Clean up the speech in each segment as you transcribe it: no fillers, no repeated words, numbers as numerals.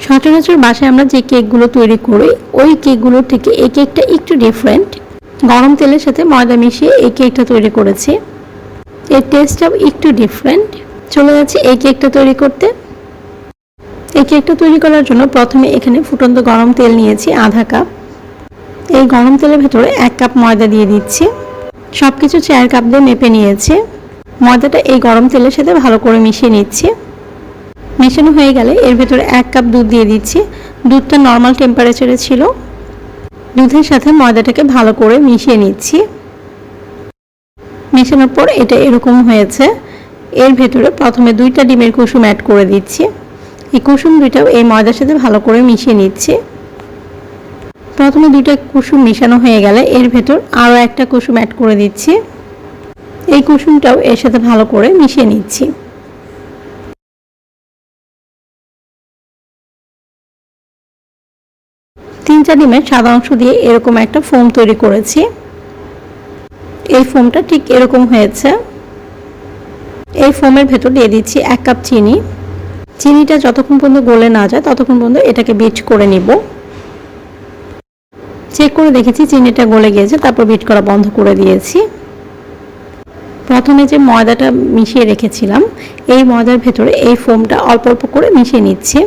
সচরাচর বাসায় আমরা যে কেকগুলো তৈরি করি ওই কেকগুলোর থেকে এই কেকটা একটু ডিফারেন্ট। গরম তেলের সাথে ময়দা মিশিয়ে এই কেকটা তৈরি করেছি। এর টেস্টটাও একটু ডিফারেন্ট। চলে যাচ্ছি এই কেকটা তৈরি করতে। এই কেকটা তৈরি করার জন্য প্রথমে এখানে ফুটন্ত গরম তেল নিয়েছি আধা কাপ। এই গরম তেলের ভেতরে 1 কাপ ময়দা দিয়ে দিচ্ছি। সবকিছু 4 কাপ দিয়ে মেপে নিয়েছি। ময়দাটা এই গরম তেলের সাথে ভালো করে মিশিয়ে নিচ্ছি। মেশানো হয়ে গেলে এর ভেতরে 1 কাপ দুধ দিয়ে দিচ্ছি। দুধটা নর্মাল টেম্পারেচারে ছিল। দুধের সাথে ময়দাটাকে ভালো করে মিশিয়ে নিচ্ছি। মেশানোর পর এটা এরকম হয়েছে। এর ভেতরে প্রথমে 2টা ডিমের কুসুম অ্যাড করে দিচ্ছি। এই কুসুম দুইটাও এই ময়দার সাথে ভালো করে মিশিয়ে নিচ্ছি। প্রথমে 2টা কুসুম মেশানো হয়ে গেলে এর ভেতর আরও একটা কুসুম অ্যাড করে দিচ্ছি। এই কুসুমটাও এর সাথে ভালো করে মিশিয়ে নিচ্ছি। তিনটা ডিমের সাদা অংশ দিয়ে এরকম একটা ফোম তৈরি করেছি। এই ফোমটা ঠিক এরকম হয়েছে। এই ফোমের ভেতর দিয়ে দিচ্ছি 1 কাপ চিনি। চিনিটা যতক্ষণ পর্যন্ত গলে না যায় ততক্ষণ পর্যন্ত এটাকে বিট করে নিব। চেক করে দেখেছি চিনিটা গলে গিয়েছে, তারপর বিট করা বন্ধ করে দিয়েছি। প্রথমে যে ময়দাটা মিশিয়ে রেখেছিলাম এই ময়দার ভেতরে এই ফোমটা অল্প অল্প করে মিশিয়ে নিচ্ছি।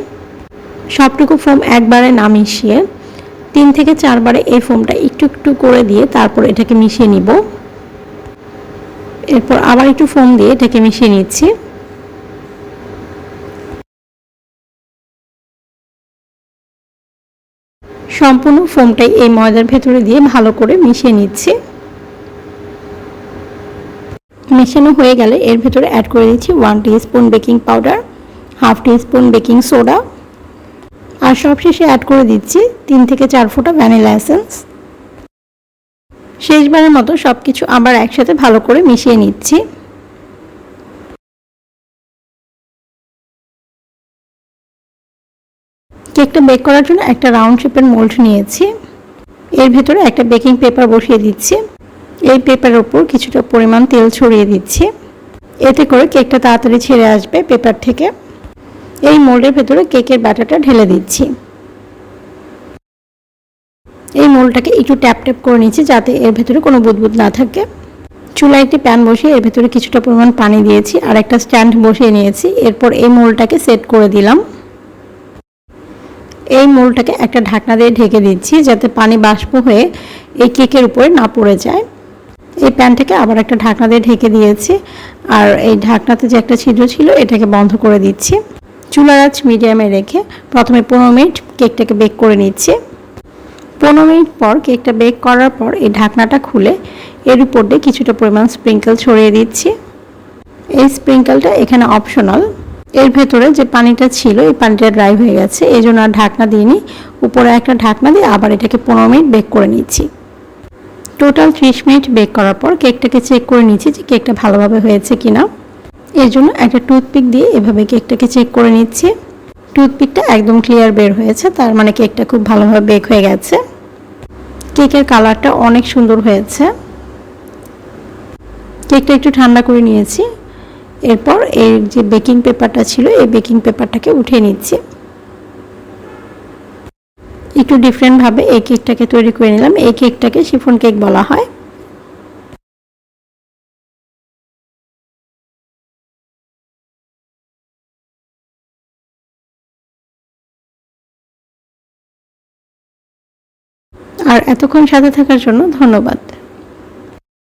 সবটুকু ফোম একবারে না মিশিয়ে 3 থেকে 4 বারে এই ফোমটা একটু একটু করে দিয়ে তারপর এটাকে মিশিয়ে নিব। এরপর আবার একটু ফোম দিয়ে এটাকে মিশিয়ে নিচ্ছি। সম্পূর্ণ ফোমটাই এই ময়দার ভেতরে দিয়ে ভালো করে মিশিয়ে নিচ্ছি। মেশানো হয়ে গেলে এর ভেতরে অ্যাড করে দিচ্ছি 1 teaspoon baking powder, half teaspoon baking soda আর সবশেষে অ্যাড করে দিচ্ছি 3 থেকে 4 ফোঁটা ভ্যানিলা এসেন্স। শেষবারের মতো সবকিছু আবার একসাথে ভালো করে মিশিয়ে নিচ্ছি। কেকটা বেক করার জন্য একটা রাউন্ড শেপের মোল্ড নিয়েছি। এর ভেতরে একটা বেকিং পেপার বসিয়ে দিচ্ছি। এই পেপারের উপর কিছুটা পরিমাণ তেল ছড়িয়ে দিচ্ছি। এতে করে কেকটা তাড়াতাড়ি ছেড়ে আসবে পেপার থেকে। এই মোল্ডের ভেতরে কেকের ব্যাটারটা ঢেলে দিচ্ছি। এই মোল্ডটাকে একটু ট্যাপ ট্যাপ করে নিচ্ছি যাতে এর ভেতরে কোনো বুদবুদ না থাকে। চুলায় একটি প্যান বসিয়ে এর ভেতরে কিছুটা পরিমাণ পানি দিয়েছি আর একটা স্ট্যান্ড বসিয়ে নিয়েছি। এরপর এই মোল্ডটাকে সেট করে দিলাম। এই মোল্ডটাকে একটা ঢাকনা দিয়ে ঢেকে দিচ্ছি যাতে পানি বাষ্প হয়ে এই কেকের উপরে না পড়ে যায়। এই প্যানটাকে আবার একটা ঢাকনা দিয়ে ঢেকে দিয়েছি আর এই ঢাকনাতে যে একটা ছিদ্র ছিল এটাকে বন্ধ করে দিচ্ছি। চুলার আঁচ মিডিয়ামে রেখে প্রথমে 15 মিনিট কেকটাকে বেক করে নিচ্ছি। 15 মিনিট পর কেকটা বেক করার পর এই ঢাকনাটা খুলে এর উপর দিয়ে কিছুটা পরিমাণ স্প্রিঙ্কেল ছড়িয়ে দিচ্ছি। এই স্প্রিঙ্কেলটা এখানে অপশনাল। এর ভেতরে যে পানিটা ছিল এই পানিটা ড্রাই হয়ে গেছে, এই জন্য আর ঢাকনা দিইনি। উপরে একটা ঢাকনা দিয়ে আবার এটাকে 15 মিনিট বেক করে নিচ্ছি। টোটাল 30 মিনিট বেক করার পর কেকটাকে চেক করে নিচ্ছি যে কেকটা ভালোভাবে হয়েছে কিনা। এর জন্য একটা টুথপিক দিয়ে এভাবে কেকটাকে চেক করে নিচ্ছি। টুথপিকটা একদম ক্লিয়ার বের হয়েছে, তার মানে কেকটা খুব ভালোভাবে বেক হয়ে গেছে। কেকের কালারটা অনেক সুন্দর হয়েছে। কেকটা একটু ঠান্ডা করে নিয়েছি। এরপর এর যে বেকিং পেপারটা ছিল এই বেকিং পেপারটাকে উঠিয়ে নিচ্ছি। একটু ডিফারেন্টভাবে এই কেকটাকে তৈরি করে নিলাম। এই কেকটাকে শিফন কেক বলা হয়। আর এতক্ষণ সাথে থাকার জন্য ধন্যবাদ।